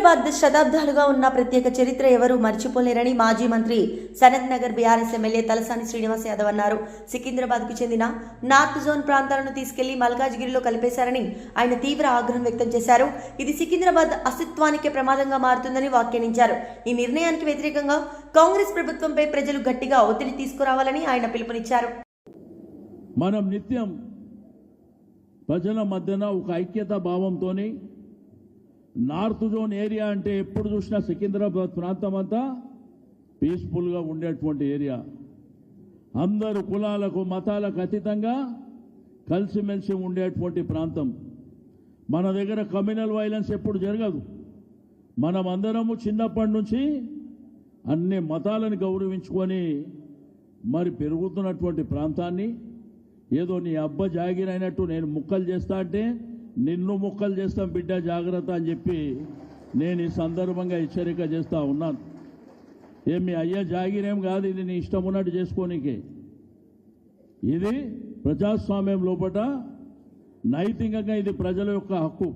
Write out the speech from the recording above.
సికింద్రాబాద్ శతాబ్దాలుగా ఉన్న ప్రత్యేక చరిత్ర ఎవరూ మర్చిపోలేరని మాజీ మంత్రి సనత్ నగర్ బీఆర్ఎస్ ఎమ్మెల్యే తలసాని శ్రీనివాస్ యాదవ్ అన్నారు. సికింద్రాబాద్కు చెందిన నార్త్ జోన్ ప్రాంతాలను తీసుకెళ్లి మల్కాజ్గిరిలో కలిపేశారని ఆయన తీవ్ర ఆగ్రహం వ్యక్తం చేశారు. ఇది సికింద్రాబాద్ అస్తిత్వానికే ప్రమాదంగా మారుతుందని వ్యాఖ్యానించారు. ఈ నిర్ణయానికి వ్యతిరేకంగా కాంగ్రెస్ ప్రభుత్వంపై ప్రజలు గట్టిగా ఒత్తిడి తీసుకురావాలని ఆయన పిలుపునిచ్చారు. మనం నిత్యం ప్రజల మధ్యన ఒక ఐక్యతా భావంతోని నార్త్ జోన్ ఏరియా అంటే ఎప్పుడు చూసినా సికింద్రాబాద్ ప్రాంతం అంతా పీస్ఫుల్గా ఉండేటువంటి ఏరియా. అందరూ కులాలకు మతాలకు అతీతంగా కలిసిమెలిసి ఉండేటువంటి ప్రాంతం. మన దగ్గర కమ్యూనల్ వైలెన్స్ ఎప్పుడు జరగదు. మనం అందరము చిన్నప్పటి నుంచి అన్ని మతాలను గౌరవించుకొని మరి పెరుగుతున్నటువంటి ప్రాంతాన్ని ఏదో నీ అబ్బ జాగిరైనట్టు నేను ముక్కలు చేస్తా అంటే నిన్ను ముక్కలు చేస్తాం బిడ్డ జాగ్రత్త అని చెప్పి నేను ఈ సందర్భంగా హెచ్చరిక చేస్తూ ఉన్నాను. మీ అయ్య జాగిరేం కాదు, ఇది నీ ఇష్టం ఉన్నట్టు చేసుకోనికే. ఇది ప్రజాస్వామ్యం లోపల నైతికంగా ఇది ప్రజల యొక్క హక్కు.